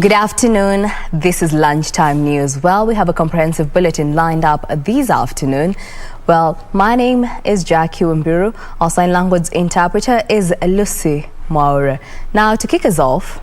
Good afternoon. This is Lunchtime News. Well, we have a comprehensive bulletin lined up this afternoon. Well, my name is Jacky, Wambiru. Our sign language interpreter is Lucy Maura. Now, to kick us off,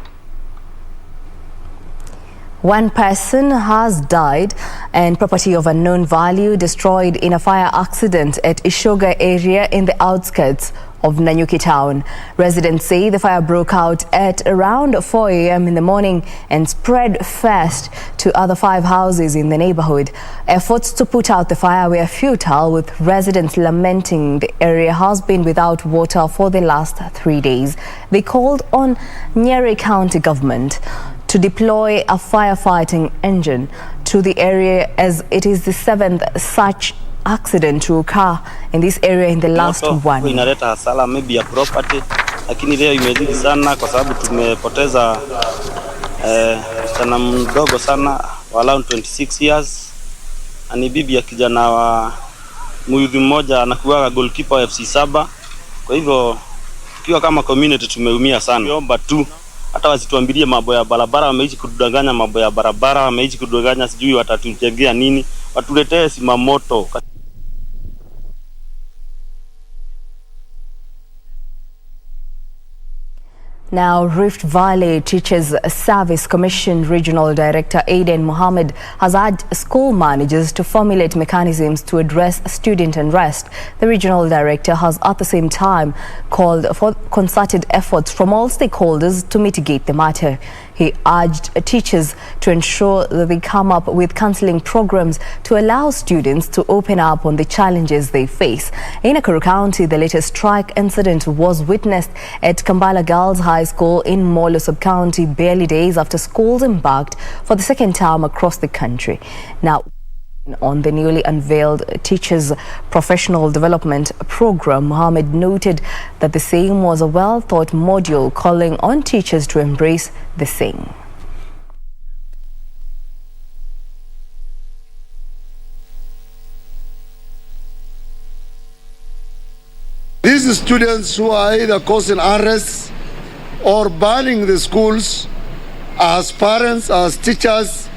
one person has died and property of unknown value destroyed in a fire accident at Ishoga area in the outskirts of Nanyuki town. Residents say the fire broke out at around 4 a.m. in the morning and spread fast to other 5 houses in the neighborhood. Efforts to put out the fire were futile, with residents lamenting the area has been without water for the last 3 days. They called on Nyeri County government to deploy a firefighting engine to the area, as it is the 7th such accident to occur in this area in the last one. Inaleta hasara maybe ya property, lakini leo imezidi sana kwa sababu tumepoteza msichana mdogo sana wa around 26 years. Ani bibi ya kijana wa muyuthi mmoja anakuwa goalkeeper wa FC Saba. Kwa hivyo tukiwa kama community tumeumia sana. Niomba tu hata wasituambilie mambo ya barabara, wameishi kudanganya mambo ya barabara, wameishi kudanganya sijui watatujengea nini, watuletee simamoto. Now, Rift Valley Teachers Service Commission Regional Director Aiden Mohammed has urged school managers to formulate mechanisms to address student unrest. The regional director has at the same time called for concerted efforts from all stakeholders to mitigate the matter. He urged teachers to ensure that they come up with counseling programs to allow students to open up on the challenges they face. In Nakuru County, the latest strike incident was witnessed at Kambala Girls High School in Molo Sub-County barely days after schools embarked for the second time across the country. Now, on the newly unveiled Teachers Professional Development Program, Mohammed noted that the same was a well-thought module calling on teachers to embrace the same. These students who are either causing unrest or burning the schools, as parents, as teachers,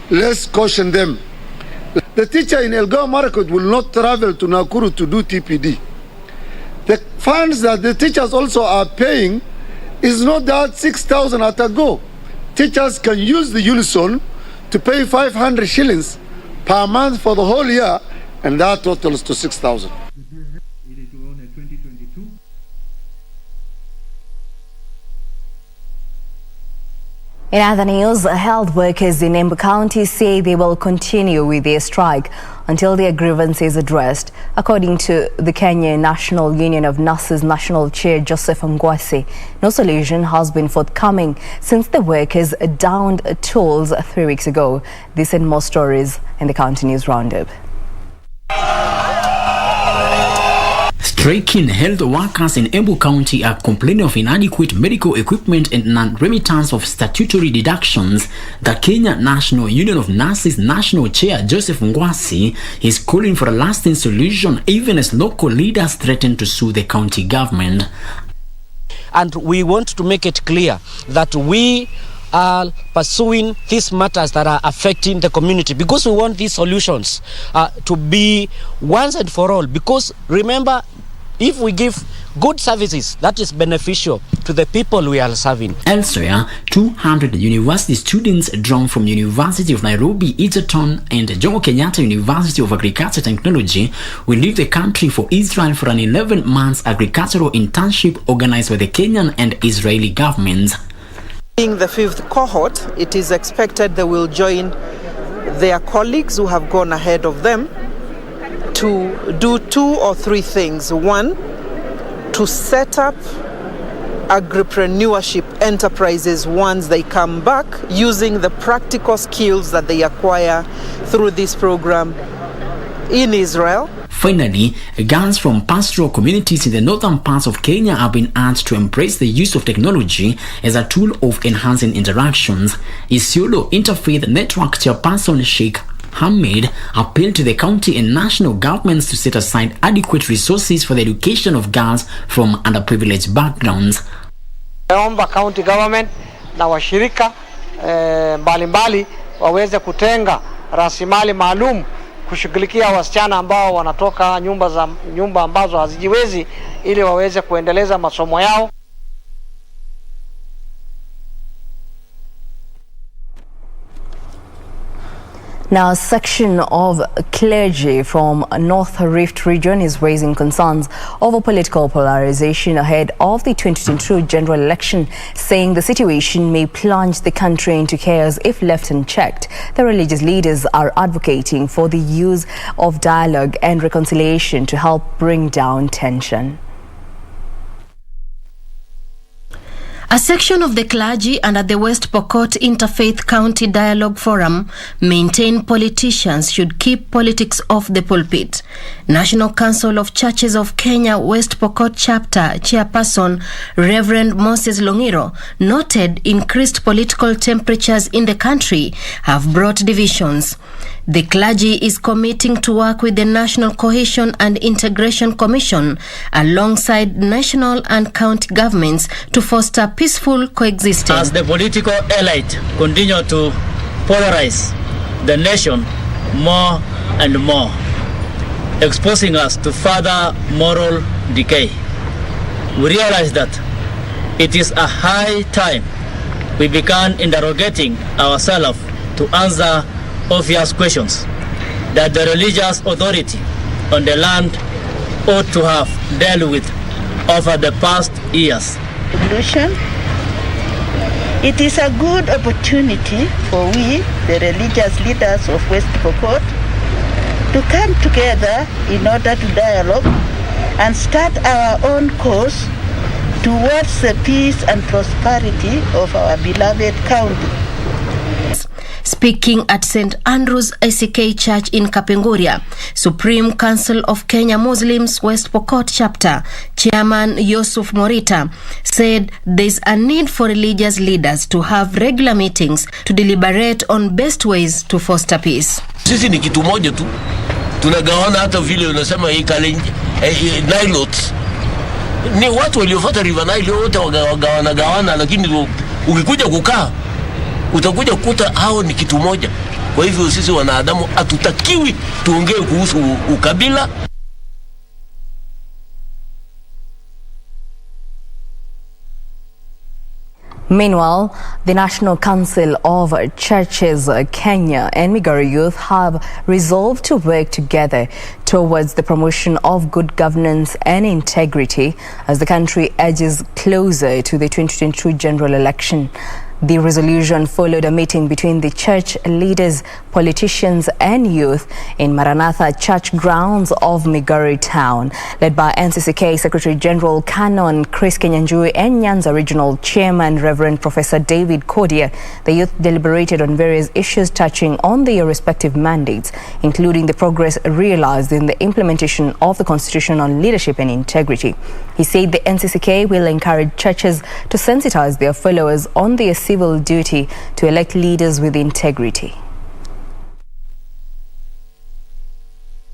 let's caution them. The teacher in Elgeyo Marakwet will not travel to Nakuru to do TPD. The funds that the teachers also are paying is not that 6,000 at a go. Teachers can use the unison to pay 500 shillings per month for the whole year, and that totals to 6,000. In other news, health workers in Embu County say they will continue with their strike until their grievance is addressed. According to the Kenya National Union of Nurses National Chair Joseph Ngwase, no solution has been forthcoming since the workers downed tolls 3 weeks ago. This and more stories in the County News Roundup. Striking health workers in Embu County are complaining of inadequate medical equipment and non-remittance of statutory deductions. The Kenya National Union of Nurses National Chair Joseph Ngwase is calling for a lasting solution, even as local leaders threaten to sue the county government. And we want to make it clear that we are pursuing these matters that are affecting the community, because we want these solutions to be once and for all. Because remember, if we give good services, that is beneficial to the people we are serving. Elsewhere, 200 university students drawn from University of Nairobi, Electoral and Jomo Kenyatta University of Agriculture Technology will leave the country for Israel for an 11-month agricultural internship organized by the Kenyan and Israeli governments. Being the 5th cohort, it is expected they will join their colleagues who have gone ahead of them to do 2 or 3 things. One, to set up agripreneurship enterprises once they come back, using the practical skills that they acquire through this program in Israel. Finally, girls from pastoral communities in the northern parts of Kenya have been urged to embrace the use of technology as a tool of enhancing interactions. Isiolo Interfaith Network Chairperson Sheikh Hamid appealed to the county and national governments to set aside adequate resources for the education of girls from underprivileged backgrounds. Naomba county government na washirika mbalimbali waweze kutenga rasilimali maalum kushughulikia wasichana ambao wanatoka nyumba ambazo hazijiwezi ili waweze kuendeleza masomo yao. Now, a section of clergy from North Rift region is raising concerns over political polarization ahead of the 2022 general election, saying the situation may plunge the country into chaos if left unchecked. The religious leaders are advocating for the use of dialogue and reconciliation to help bring down tension. A section of the clergy under the West Pokot Interfaith County Dialogue Forum maintain politicians should keep politics off the pulpit. National Council of Churches of Kenya West Pokot Chapter Chairperson Reverend Moses Longiro noted increased political temperatures in the country have brought divisions. The clergy is committing to work with the National Cohesion and Integration Commission alongside national and county governments to foster peaceful coexistence. As the political elite continue to polarize the nation more and more, exposing us to further moral decay, we realize that it is a high time we began interrogating ourselves to answer obvious questions that the religious authority on the land ought to have dealt with over the past years. It is a good opportunity for we, the religious leaders of West Pokot, to come together in order to dialogue and start our own course towards the peace and prosperity of our beloved county. Speaking at St. Andrew's ICK Church in Kapenguria, Supreme Council of Kenya Muslims West Pokot Chapter Chairman Yusuf Morita said there's a need for religious leaders to have regular meetings to deliberate on best ways to foster peace. Sisi ni kitu moja tu. Tunagawana hata vile unasema hii Nilots. Ni watu waliofuata River Nile wote wagawana, lakini ukikuja kukaa utakuja kukuta hao ni kitu moja. Kwa hivyo sisi wanadamu hatutakiwi tuongee kuhusu ukabila. Meanwhile, the National Council of Churches Kenya and Migori Youth have resolved to work together towards the promotion of good governance and integrity as the country edges closer to the 2022 general election. The resolution followed a meeting between the church leaders, politicians and youth in Maranatha Church grounds of Migori Town. Led by NCCK Secretary General Canon Chris Kenyanjui and Nyanza Regional Chairman Reverend Professor David Kodia, the youth deliberated on various issues touching on their respective mandates, including the progress realized in the implementation of the Constitution on leadership and integrity. He said the NCCK will encourage churches to sensitize their followers on their civil duty to elect leaders with integrity.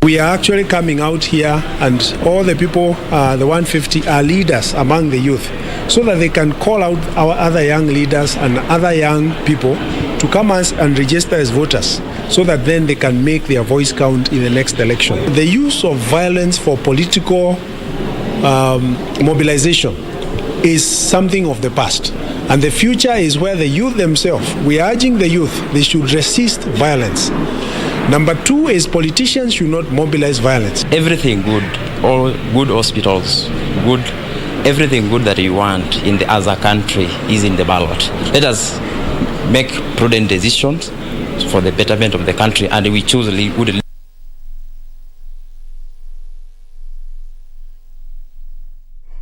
We are actually coming out here, and all the people, the 150, are leaders among the youth, so that they can call out our other young leaders and other young people to come and register as voters, so that then they can make their voice count in the next election. The use of violence for political mobilization is something of the past. And the future is where the youth themselves, we are urging the youth, they should resist violence. Number two is politicians should not mobilize violence. Everything good, all good hospitals, good, everything good that you want as a country is in the ballot. Let us make prudent decisions for the betterment of the country, and we choose good.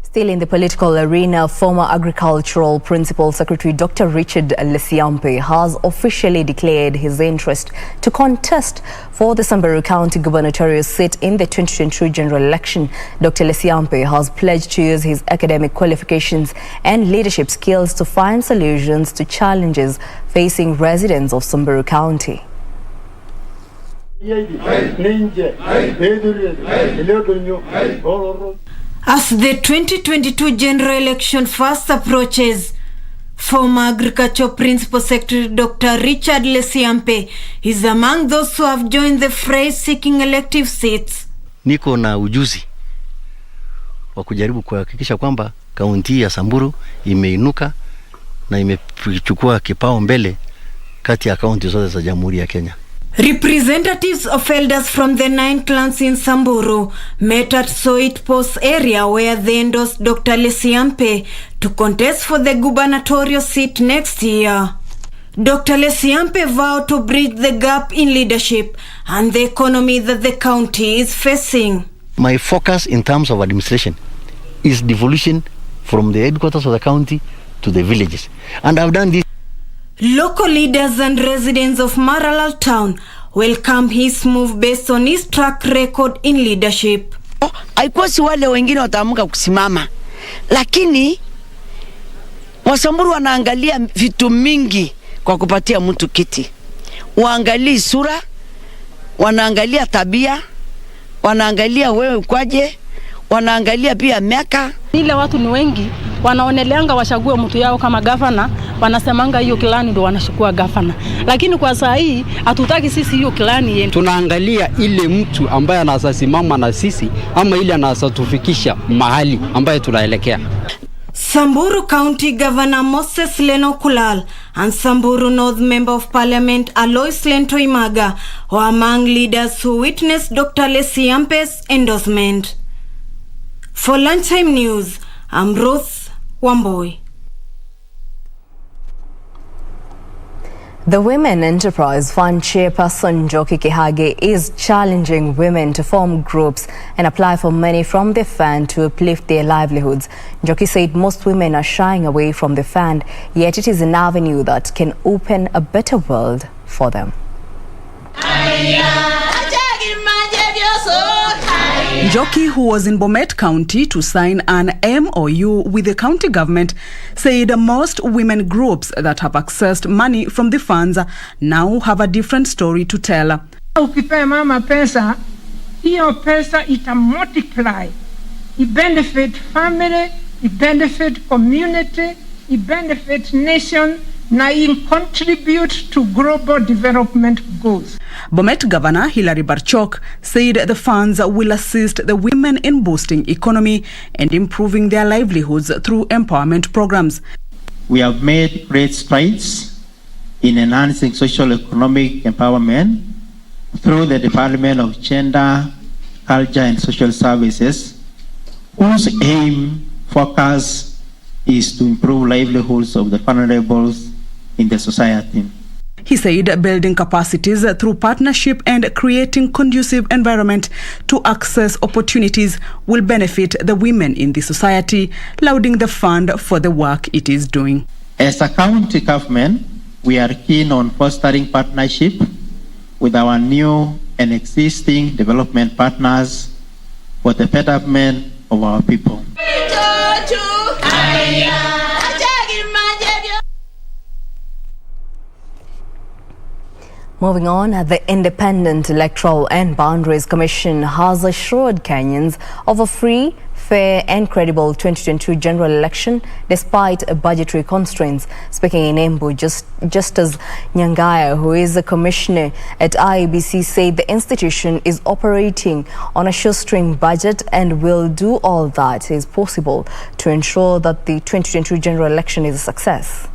Still in the political arena, former Agricultural Principal Secretary Dr. Richard Lesiampe has officially declared his interest to contest for the Samburu County gubernatorial seat in the 2022 general election. Dr. Lesiampe has pledged to use his academic qualifications and leadership skills to find solutions to challenges facing residents of Samburu County. As the 2022 general election fast approaches, Former Agriculture Principal Secretary Dr. Richard Lesiampe is among those who have joined the fray seeking elective seats. Niko na ujuzi wa kujaribu kuhakikisha kwamba kaunti ya Samburu imeinuka na imechukua kipao mbele kati ya kaunti zote za Jamhuri ya Kenya. Representatives of elders from the 9 clans in Samburu met at Soit Post area where they endorsed Dr. Lesiampe to contest for the gubernatorial seat next year. Dr. Lesiampe vowed to bridge the gap in leadership and the economy that the county is facing. My focus in terms of administration is devolution from the headquarters of the county to the villages. And I've done this. Local leaders and residents of Maralal town welcome his move based on his track record in leadership. Haikuwa si wale wengine wataamka kusimama, lakini Wasamburu wanaangalia vitu mingi kwa kupatia mtu kiti. Waangalia sura, wanaangalia tabia, wanaangalia wewe kwaje, wanaangalia pia miaka. Ile watu ni wengi wanaoneleanga washague mtu yao kama gavana, wanasemanga hiyo kilani ndio wanashukua gavana. Lakini kwa saa hii hatutaki sisi hiyo kilani yenu. Tunaangalia ile mtu ambaye anasasimama na sisi ama ile anasatufikisha mahali ambaye tunaelekea. Samburu County Governor Moses Leno Kulal and Samburu North Member of Parliament Alois Lentoimaga were among leaders who witnessed Dr. Lesiampe's endorsement. For Lunchtime News, I'm Ruth Wamboy. The Women Enterprise Fund chairperson Jacky is challenging women to form groups and apply for money from the fund to uplift their livelihoods. Jacky said most women are shying away from the fund, yet it is an avenue that can open a better world for them. Jacky, who was in Bomet County to sign an MOU with the county government, said most women groups that have accessed money from the funds now have a different story to tell. Ukipea mama pesa, hiyo pesa ita multiply. It benefit family, it benefit community, it benefit nation, na it contribute to global development goals. Bomet Governor Hilary Barchok said the funds will assist the women in boosting economy and improving their livelihoods through empowerment programs. We have made great strides in enhancing social economic empowerment through the Department of Gender, Culture and Social Services, whose focus is to improve livelihoods of the vulnerable in the society. He said building capacities through partnership and creating conducive environment to access opportunities will benefit the women in the society, lauding the fund for the work it is doing. As a county government, we are keen on fostering partnership with our new and existing development partners for the betterment of our people. Moving on, the Independent Electoral and Boundaries Commission has assured Kenyans of a free, fair and credible 2022 general election despite budgetary constraints. Speaking in Embu, Justice Nyangaya, who is a commissioner at IEBC, said the institution is operating on a shoestring budget and will do all that is possible to ensure that the 2022 general election is a success.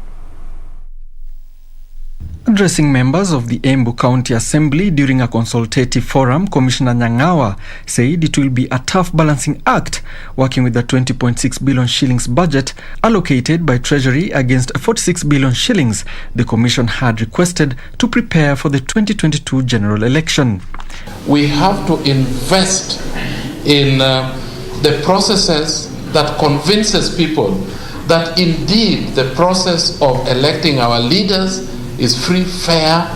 Addressing members of the Embu County Assembly during a consultative forum, Commissioner Nyangawa said it will be a tough balancing act working with the 20.6 billion shillings budget allocated by Treasury against 46 billion shillings the Commission had requested to prepare for the 2022 general election. We have to invest in the processes that convinces people that indeed the process of electing our leaders is free, fair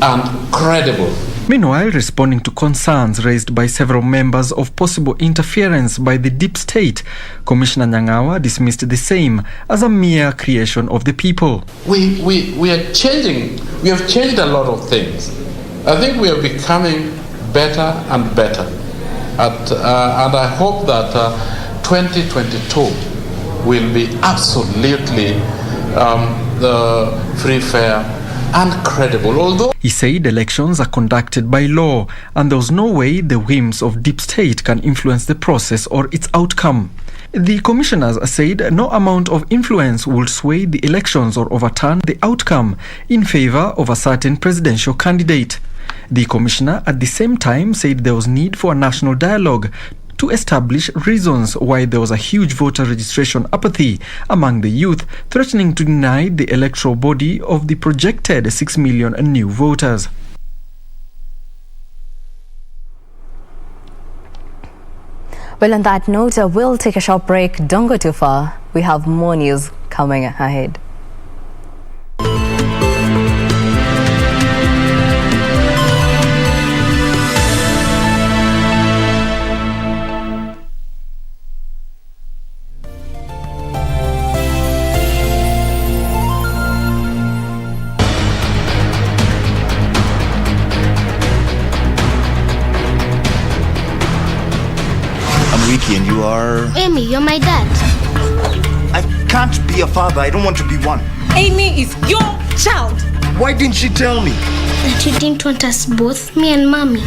and credible. Meanwhile, responding to concerns raised by several members of possible interference by the deep state, Commissioner Nyangawa dismissed the same as a mere creation of the people. We are changing. We have changed a lot of things. I think we are becoming better and better. And I hope that 2022 will be absolutely free, fair, and credible. Although he said elections are conducted by law and there was no way the whims of deep state can influence the process or its outcome. The commissioners said no amount of influence will sway the elections or overturn the outcome in favor of a certain presidential candidate. The commissioner at the same time said there was need for a national dialogue to establish reasons why there was a huge voter registration apathy among the youth, threatening to deny the electoral body of the projected 6 million new voters. Well, on that note, we'll take a short break. Don't go too far. We have more news coming ahead. And you are... Amy, you're my dad. I can't be a father. I don't want to be one. Amy is your child. Why didn't she tell me? That you didn't want us both, me and mommy.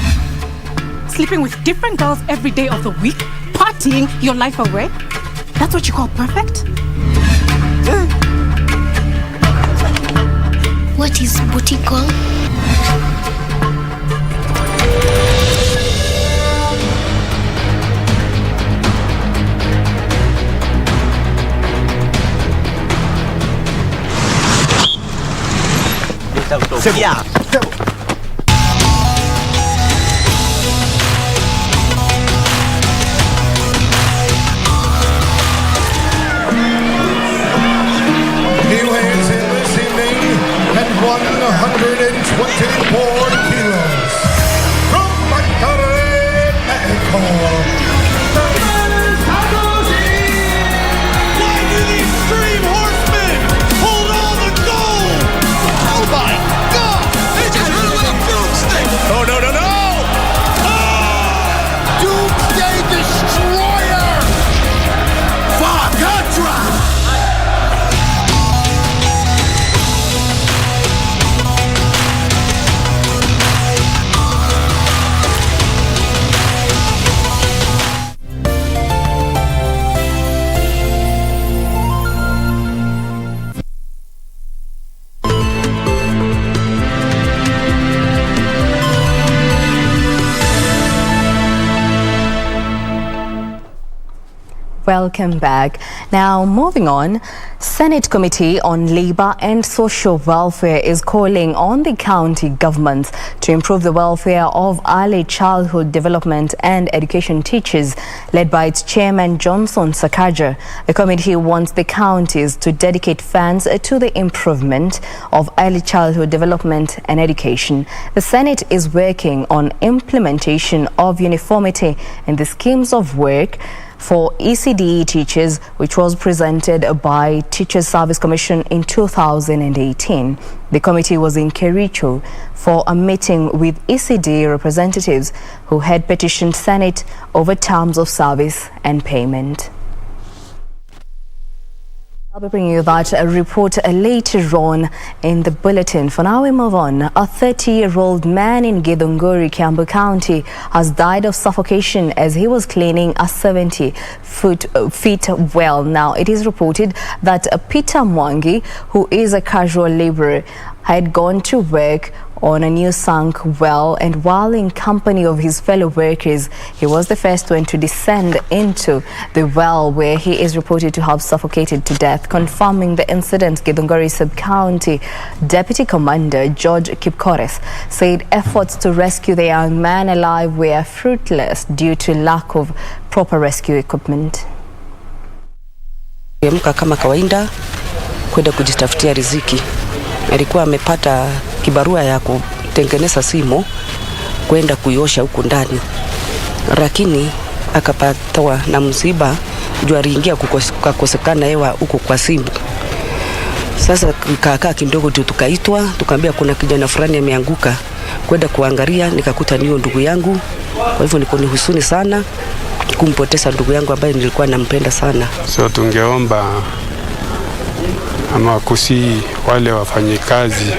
Sleeping with different girls every day of the week, partying your life away. That's what you call perfect? What is booty call? Sebo. He weighs in this evening at 124 kilos. From Monterrey, Mexico. Why do these stream horsemen hold all the gold? Oh my God! They just hit him with a broomstick! No, no, no, no! Doomsday Destroyer! Fagatra! Welcome back. Now, moving on, Senate Committee on Labour and Social Welfare is calling on the county governments to improve the welfare of early childhood development and education teachers, led by its chairman Johnson Sakaja. The committee wants the counties to dedicate funds to the improvement of early childhood development and education. The Senate is working on implementation of uniformity in the schemes of work for ECDE teachers, which was presented by Teachers Service Commission in 2018. The committee was in Kericho for a meeting with ECDE representatives who had petitioned Senate over terms of service and payment. I'll be bringing you that report later on in the bulletin. For now, we move on. A 30-year-old man in Githunguri, Kiambu County, has died of suffocation as he was cleaning a 70-feet well. Now, it is reported that Peter Mwangi, who is a casual laborer, had gone to work on a new sunk well, and while in company of his fellow workers, he was the first one to descend into the well, where he is reported to have suffocated to death. Confirming the incident, Githunguri Sub-County Deputy Commander George Kipkores said efforts to rescue the young man alive were fruitless due to lack of proper rescue equipment. Amka kama kawaida kwenda kujitafutia riziki. Alikuwa amepata kibarua ya kutengeneza simu kwenda kuiosha huku ndani, lakini akapatwa na msiba juu aliingia kukosekana hewa huku kwa simu. Sasa kaakaa kidogo tu tukaitwa, tukaambia kuna kijana fulani ameanguka, kwenda kuangalia nikakuta niyo ndugu yangu. Kwa hivyo niko ni huzuni sana kumpoteza ndugu yangu ambaye nilikuwa nampenda sana. So tungeomba ama kusi wale wafanyikazi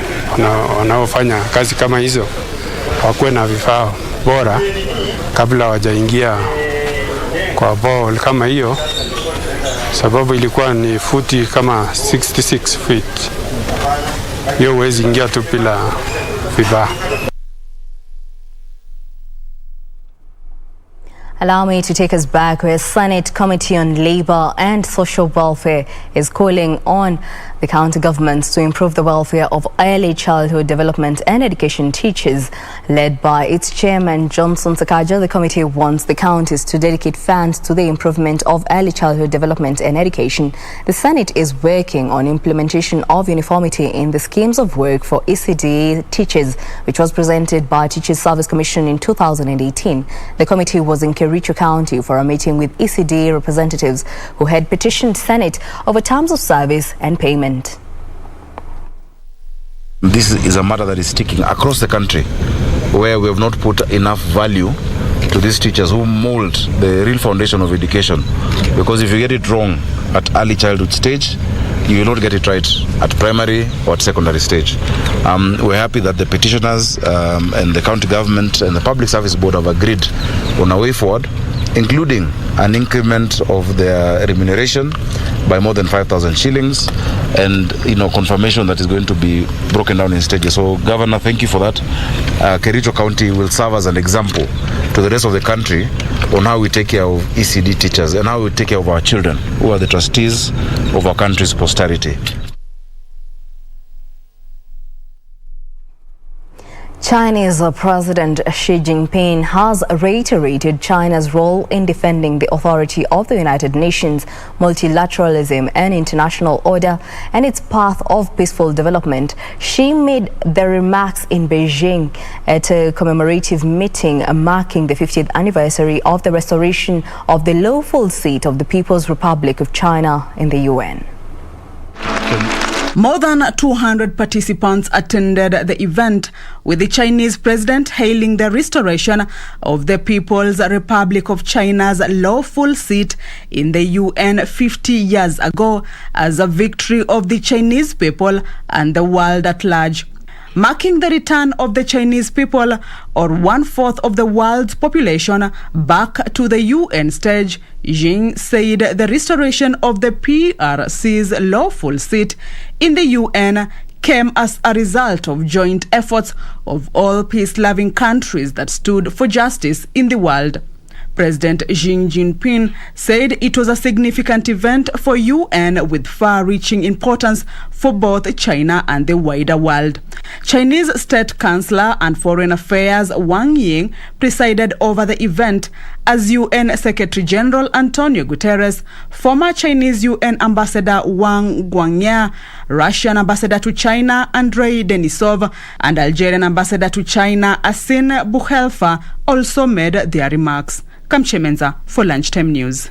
wanaofanya kazi kama hizo wakuwe na vifaa bora kabla wajaingia kwa ball kama hiyo, sababu ilikuwa ni futi kama 66 feet. Hiyo huwezi ingia tu bila vifaa. Allow me to take us back where Senate Committee on Labour and Social Welfare is calling on the county governments to improve the welfare of early childhood development and education teachers. Led by its chairman, Johnson Sakaja, the committee wants the counties to dedicate funds to the improvement of early childhood development and education. The Senate is working on implementation of uniformity in the schemes of work for ECD teachers, which was presented by Teachers Service Commission in 2018. The committee was in Kericho County for a meeting with ECD representatives who had petitioned Senate over terms of service and payment. This is a matter that is sticking across the country, where we have not put enough value to these teachers who mold the real foundation of education. Because if you get it wrong at early childhood stage, you will not get it right at primary or at secondary stage. We're happy that the petitioners and the county government and the Public Service Board have agreed on a way forward, including an increment of their remuneration by more than 5,000 shillings and confirmation that is going to be broken down in stages. So Governor, thank you for that. Kericho County will serve as an example to the rest of the country on how we take care of ECD teachers and how we take care of our children, who are the trustees of our country's posterity. Chinese President Xi Jinping has reiterated China's role in defending the authority of the United Nations, multilateralism and international order, and its path of peaceful development. Xi made the remarks in Beijing at a commemorative meeting marking the 50th anniversary of the restoration of the lawful seat of the People's Republic of China in the UN. More than 200 participants attended the event, with the Chinese president hailing the restoration of the People's Republic of China's lawful seat in the UN 50 years ago as a victory of the Chinese people and the world at large. Marking the return of the Chinese people, or 1/4 of the world's population, back to the UN stage, Xi said the restoration of the PRC's lawful seat in the UN came as a result of joint efforts of all peace-loving countries that stood for justice in the world. President Xi Jinping said it was a significant event for UN with far-reaching importance for both China and the wider world. Chinese State Councillor and Foreign Affairs Wang Yi presided over the event as UN Secretary General Antonio Guterres, former Chinese UN Ambassador Wang Guangya, Russian Ambassador to China Andrei Denisov, and Algerian Ambassador to China Asin Bukhelfa also made their remarks. Kamchemenza for Lunchtime News.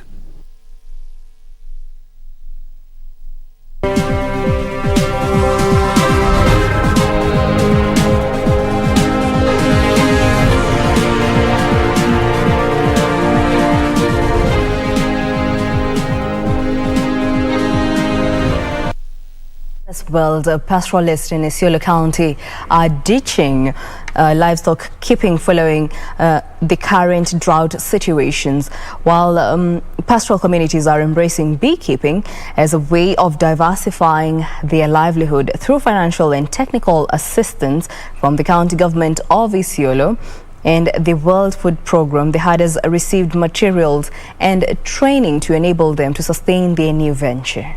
Well, the pastoralists in Isiolo County are ditching livestock keeping following the current drought situations, while pastoral communities are embracing beekeeping as a way of diversifying their livelihood through financial and technical assistance from the county government of Isiolo and the World Food Programme. The herders received materials and training to enable them to sustain their new venture.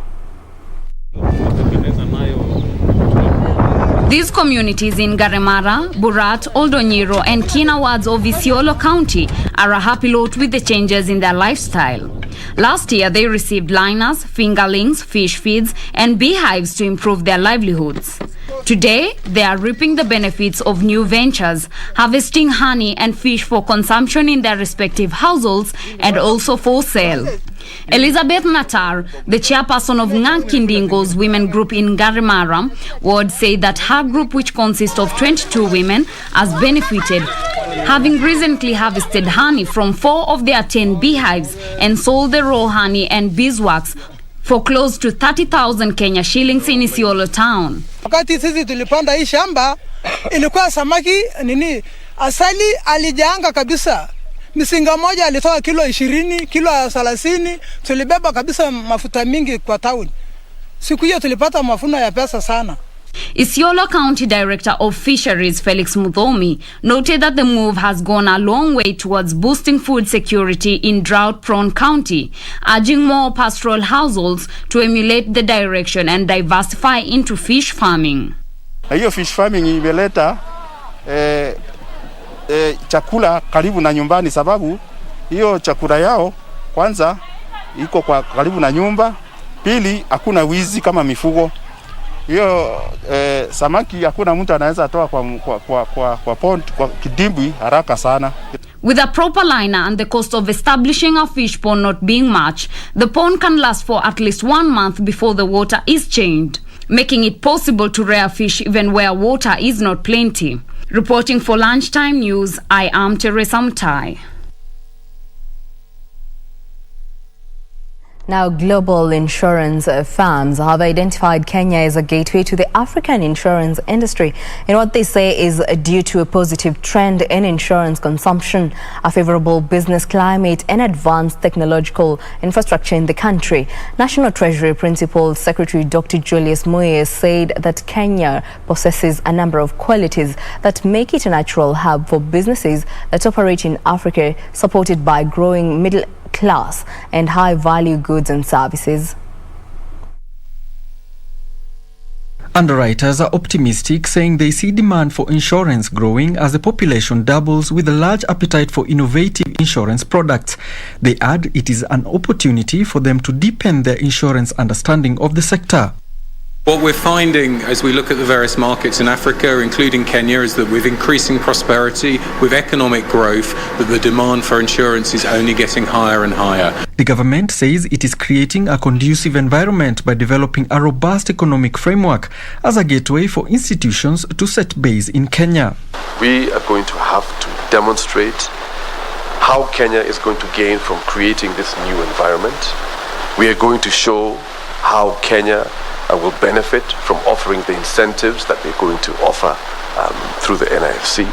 These communities in Garemara, Burat, Oldonyiro and Kina wards of Isiolo County are a happy lot with the changes in their lifestyle. Last year they received liners, fingerlings, fish feeds and beehives to improve their livelihoods. Today they are reaping the benefits of new ventures, harvesting honey and fish for consumption in their respective households and also for sale. Elizabeth Natar, the chairperson of Ngankindingo's women group in Garemara ward, said that her group, which consists of 22 women, has benefited, having recently harvested honey from 4 of their 10 beehives and sold the raw honey and beeswax for close to 30,000 Kenya shillings in Isiolo town. Wakati sisi tulipanda hii shamba ilikuwa samaki asali alijaanga kabisa. Misinga moja alitoa kilo 20, kilo 30, tulibeba kabisa mafuta mingi kwa town. Siku hiyo tulipata mafuno ya pesa sana. Isiolo County Director of Fisheries Felix Muthomi noted that the move has gone a long way towards boosting food security in drought-prone county, urging more pastoral households to emulate the direction and diversify into fish farming. Hiyo fish farming imeleta chakula karibu na nyumbani, sababu hiyo chakula yao kwanza iko kwa karibu na nyumba, pili hakuna wizi kama mifugo. Hiyo samaki hakuna mtu anaweza toa kwa pond, kwa kidimbwi haraka sana. With a proper liner and the cost of establishing a fish pond not being much, the pond can last for at least 1 month before the water is changed, making it possible to rear fish even where water is not plenty. Reporting for Lunchtime News, I am Teresa Mtai. Now, global insurance firms have identified Kenya as a gateway to the African insurance industry in what they say is due to a positive trend in insurance consumption, a favorable business climate and advanced technological infrastructure in the country. National Treasury Principal Secretary Dr. Julius Muye said that Kenya possesses a number of qualities that make it a natural hub for businesses that operate in Africa, supported by growing middle class and high-value goods and services. Underwriters are optimistic, saying they see demand for insurance growing as the population doubles, with a large appetite for innovative insurance products. They add it is an opportunity for them to deepen their insurance understanding of the sector. What we're finding as we look at the various markets in Africa, including Kenya, is that with increasing prosperity, with economic growth, that the demand for insurance is only getting higher and higher. The government says it is creating a conducive environment by developing a robust economic framework as a gateway for institutions to set base in Kenya. We are going to have to demonstrate how Kenya is going to gain from creating this new environment. We are going to show how Kenya will benefit from offering the incentives that we're going to offer through the NIFC.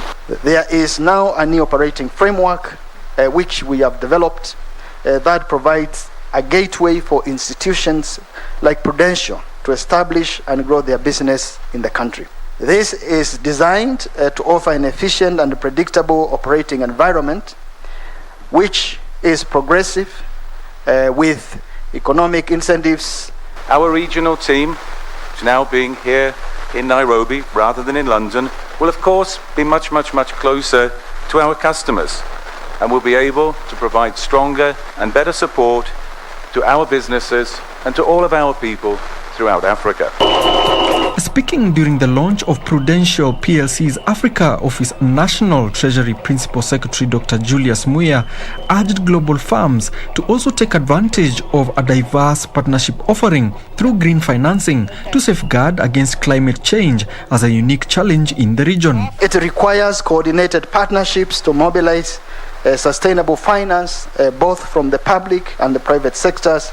There is now a new operating framework which we have developed that provides a gateway for institutions like Prudential to establish and grow their business in the country. This is designed to offer an efficient and predictable operating environment which is progressive with economic incentives. Our regional team, which is now being here in Nairobi rather than in London, will of course be much closer to our customers and will be able to provide stronger and better support to our businesses and to all of our people throughout Africa. Speaking during the launch of Prudential PLC's Africa office, National Treasury Principal Secretary Dr. Julius Muya urged global firms to also take advantage of a diverse partnership offering through green financing to safeguard against climate change as a unique challenge in the region. It requires coordinated partnerships to mobilize sustainable finance both from the public and the private sectors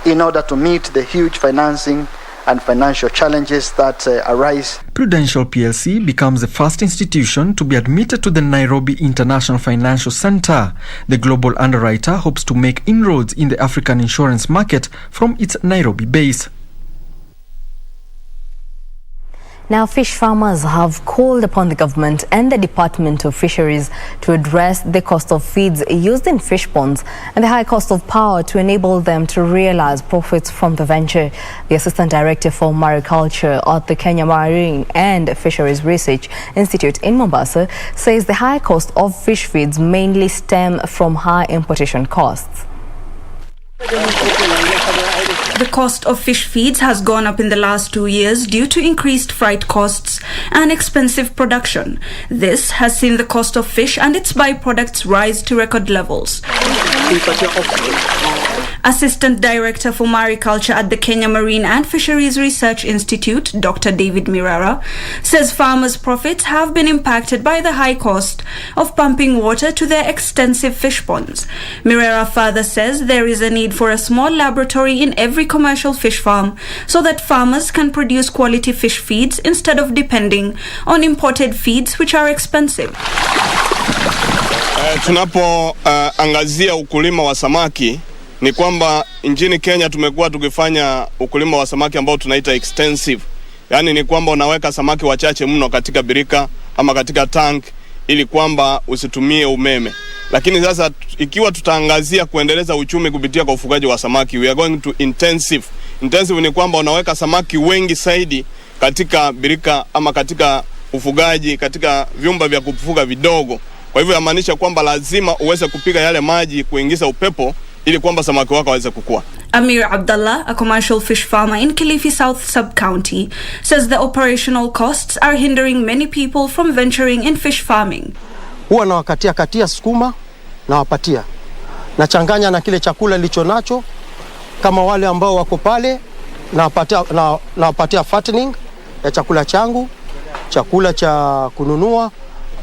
in order to meet the huge financing and financial challenges that arise. Prudential PLC becomes the first institution to be admitted to the Nairobi International Financial Center. The global underwriter hopes to make inroads in the African insurance market from its Nairobi base. Now, fish farmers have called upon the government and the Department of Fisheries to address the cost of feeds used in fish ponds and the high cost of power to enable them to realize profits from the venture. The Assistant Director for Mariculture at the Kenya Marine and Fisheries Research Institute in Mombasa says the high cost of fish feeds mainly stem from high importation costs. The cost of fish feeds has gone up in the last 2 years due to increased freight costs and expensive production. This has seen the cost of fish and its byproducts rise to record levels. Assistant Director for Mariculture at the Kenya Marine and Fisheries Research Institute, Dr. David Mirara, says farmers' profits have been impacted by the high cost of pumping water to their extensive fish ponds. Mirara further says there is a need for a small laboratory in every commercial fish farm so that farmers can produce quality fish feeds instead of depending on imported feeds which are expensive. Tunapoangazia ukulima wa samaki ni kwamba nchini Kenya tumekuwa tukifanya ukulima wa samaki ambao tunaita extensive. Yaani ni kwamba unaweka samaki wachache mno katika birika ama katika tank ili kwamba usitumie umeme. Lakini sasa ikiwa tutaangazia kuendeleza uchumi kupitia kwa ufugaji wa samaki, we are going to intensive. Intensive ni kwamba unaweka samaki wengi zaidi katika birika ama katika ufugaji, katika vyumba vya kufuga vidogo. Kwa hivyo yamaanisha kwamba lazima uweze kupiga yale maji kuingiza upepo ili kwamba samaki wako waweze kukua. Amir Abdullah, a commercial fish farmer in Kilifi South Sub-County, says the operational costs are hindering many people from venturing in fish farming. Huwa na katia sukuma na wapatia. Nachanganya na kile chakula nilicho nacho kama wale ambao wako pale na wapatia fattening ya chakula changu, chakula cha kununua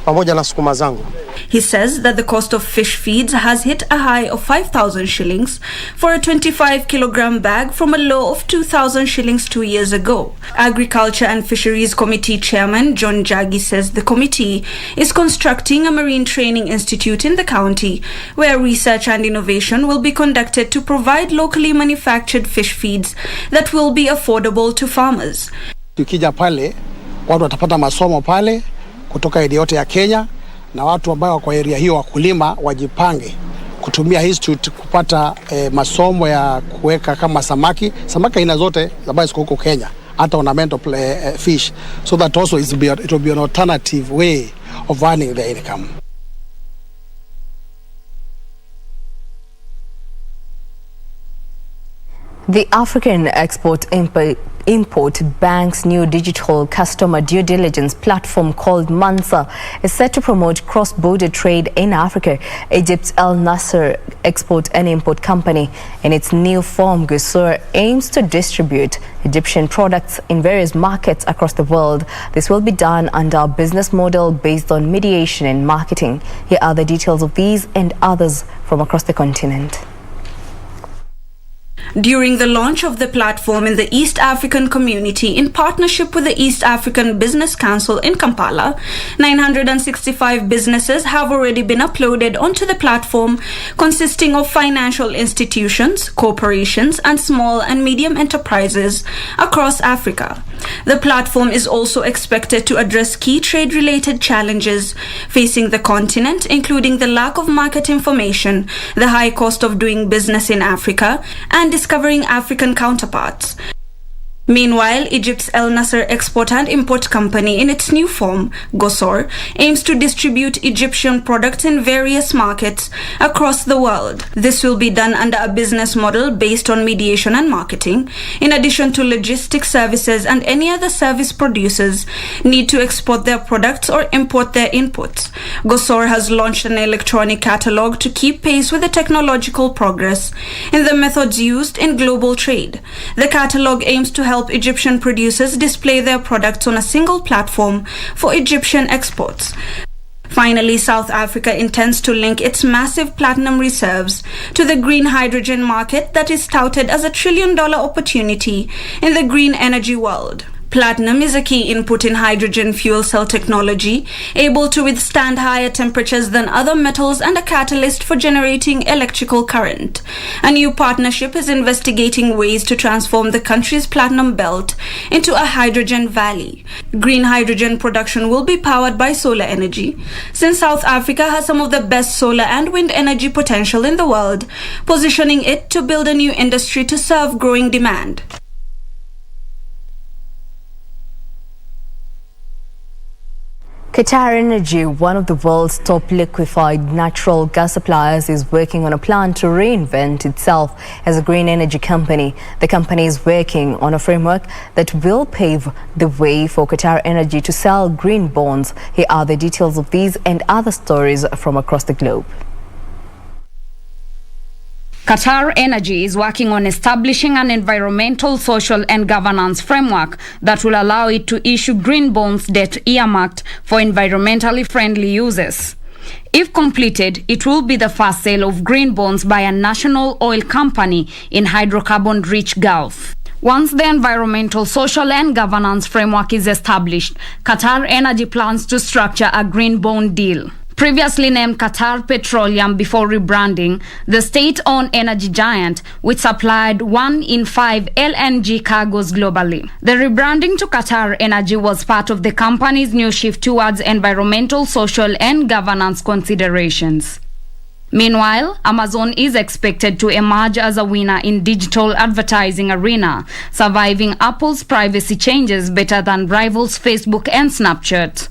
pamoja na sukuma zangu. He says that the cost of fish feeds has hit a high of 5,000 shillings for a 25-kilogram bag from a low of 2,000 shillings 2 years ago. Agriculture and Fisheries Committee Chairman John Jacky says the committee is constructing a marine training institute in the county where research and innovation will be conducted to provide locally manufactured fish feeds that will be affordable to farmers. Tukija pale, watu watapata masomo pale kutoka eneo yote ya Kenya, na watu ambao kwa area hiyo wakulima wajipange kutumia institute kupata masomo ya kuweka kama samaki aina zote ambazo ziko huko Kenya, hata ornamental fish, so that also it will be an alternative way of earning their income. The African Export-Import Bank's new digital customer due diligence platform called Mansa is set to promote cross-border trade in Africa. Egypt's Al Nasser Export and Import Company, in its new form Gusur, aims to distribute Egyptian products in various markets across the world. This will be done under a business model based on mediation and marketing. Here are the details of these and others from across the continent. During the launch of the platform in the East African community in partnership with the East African Business Council in Kampala, 965 businesses have already been uploaded onto the platform, consisting of financial institutions, corporations, and small and medium enterprises across Africa. The platform is also expected to address key trade-related challenges facing the continent, including the lack of market information, the high cost of doing business in Africa, and discovering African counterparts. Meanwhile, Egypt's Al Nasser Export and Import Company, in its new form, Gosor, aims to distribute Egyptian products in various markets across the world. This will be done under a business model based on mediation and marketing, in addition to logistics services, and any other service producers need to export their products or import their inputs. Gosor has launched an electronic catalog to keep pace with the technological progress in the methods used in global trade. The catalog aims to help Egyptian producers display their products on a single platform for Egyptian exports. Finally, South Africa intends to link its massive platinum reserves to the green hydrogen market that is touted as $1 trillion opportunity in the green energy world. Platinum is a key input in hydrogen fuel cell technology, able to withstand higher temperatures than other metals and a catalyst for generating electrical current. A new partnership is investigating ways to transform the country's platinum belt into a hydrogen valley. Green hydrogen production will be powered by solar energy, since South Africa has some of the best solar and wind energy potential in the world, positioning it to build a new industry to serve growing demand. Qatar Energy, one of the world's top liquefied natural gas suppliers, is working on a plan to reinvent itself as a green energy company. The company is working on a framework that will pave the way for Qatar Energy to sell green bonds. Here are the details of these and other stories from across the globe. Qatar Energy is working on establishing an environmental, social and governance framework that will allow it to issue green bonds debt earmarked for environmentally friendly uses. If completed, it will be the first sale of green bonds by a national oil company in hydrocarbon-rich Gulf. Once the environmental, social and governance framework is established, Qatar Energy plans to structure a green bond deal. Previously named Qatar Petroleum before rebranding, the state-owned energy giant, which supplied 1 in 5 LNG cargoes globally. The rebranding to Qatar Energy was part of the company's new shift towards environmental, social and governance considerations. Meanwhile, Amazon is expected to emerge as a winner in digital advertising arena, surviving Apple's privacy changes better than rivals Facebook and Snapchat.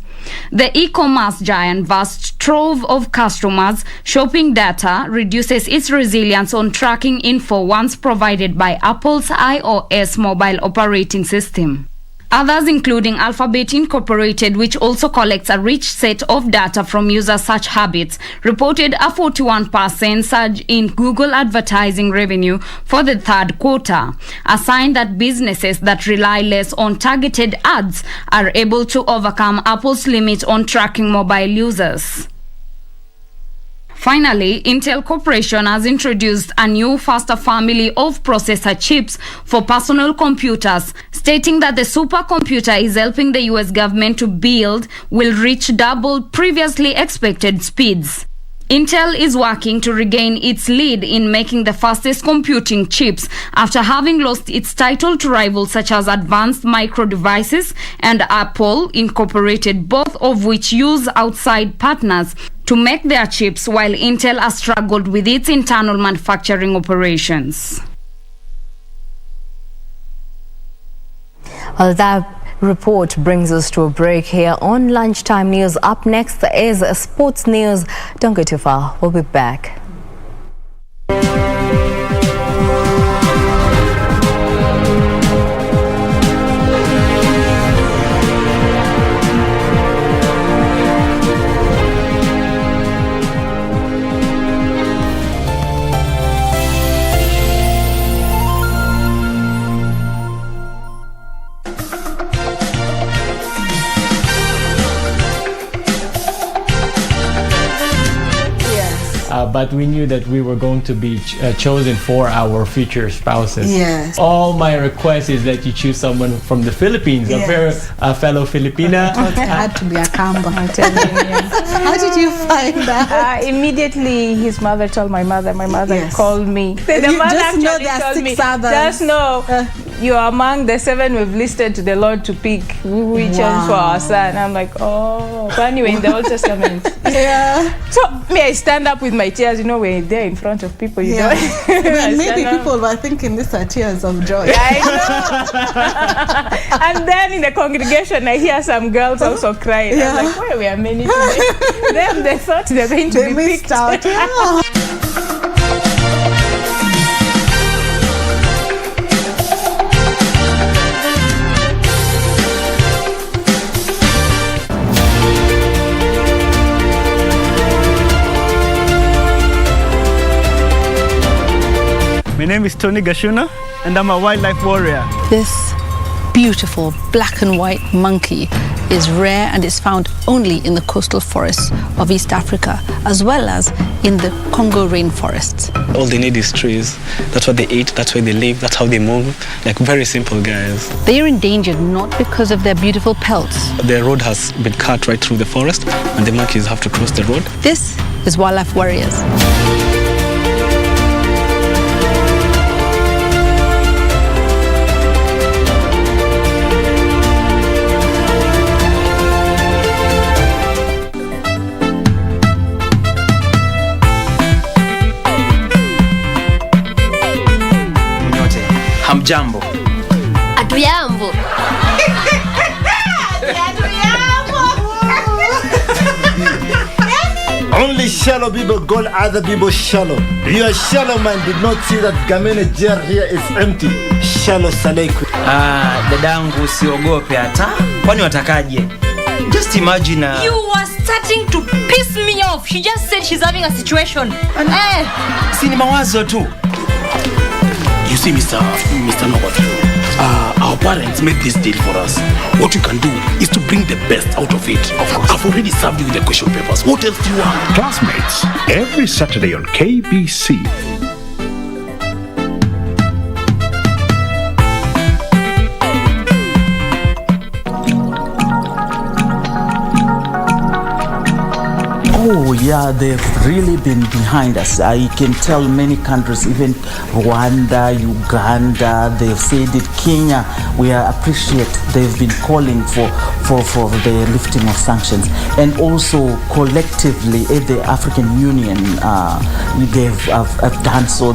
The e-commerce giant vast trove of customers' shopping data reduces its resilience on tracking info once provided by Apple's iOS mobile operating system. Others, including Alphabet Incorporated, which also collects a rich set of data from user search habits, reported a 41% surge in Google advertising revenue for the third quarter, a sign that businesses that rely less on targeted ads are able to overcome Apple's limit on tracking mobile users. Finally, Intel Corporation has introduced a new faster family of processor chips for personal computers, stating that the supercomputer is helping the US government to build will reach double previously expected speeds. Intel is working to regain its lead in making the fastest computing chips after having lost its title to rivals such as Advanced Micro Devices and Apple Incorporated, both of which use outside partners to make their chips, while Intel has struggled with its internal manufacturing operations. Well, that report brings us to a break here on Lunchtime News. Up next is sports news. Don't go too far. We'll be back. But we knew that we were going to be chosen for our future spouses. Yes. All my request is that you choose someone from the Philippines, Yes. a fellow Filipina. It had to be a Kamba. How did you find that? Immediately, his mother told my mother. My mother Yes. called me. The You mother just know actually there are told 6 me, others. just know you are among the 7 we've listed to the Lord to pick. We chose for our son. I'm like, oh. But anyway, in the Old Testament. Yeah. So me, I stand up with my tears. You know, we're there in front of people. You know. Maybe people were thinking these are tears of joy. Yeah, I know. And then in the congregation, I hear some girls also crying. Yeah. I'm like, where we are many today? Then they thought they're going to be picked out. Yeah. My name is Tony Gashuna, and I'm a wildlife warrior. This beautiful black and white monkey is rare and is found only in the coastal forests of East Africa, as well as in the Congo rainforests. All they need is trees. That's what they eat, that's where they live, that's how they move. Like very simple guys. They are endangered not because of their beautiful pelts. The road has been cut right through the forest, and the monkeys have to cross the road. This is Wildlife Warriors. Hamjambo. Atuyambo. Only shallow people call other people shallow. You are shallow man did not see that Gamene jail here is empty. Shallow Saleku. Dadangu usiogope hata. Kwani watakaje? Just imagine You were starting to piss me off. She just said she's having a situation. Si ni mawazo tu. You see, Mr. Norbert, our parents made this deal for us. What we can do is to bring the best out of it. Of course. I've already served you with the question papers. What else do you want? Classmates, every Saturday on KBC. Oh yeah, they've really been behind us. I can tell many countries, even Rwanda, Uganda, they've said it. Kenya, we appreciate they've been calling for the lifting of sanctions, and also collectively at the African Union, they've done so.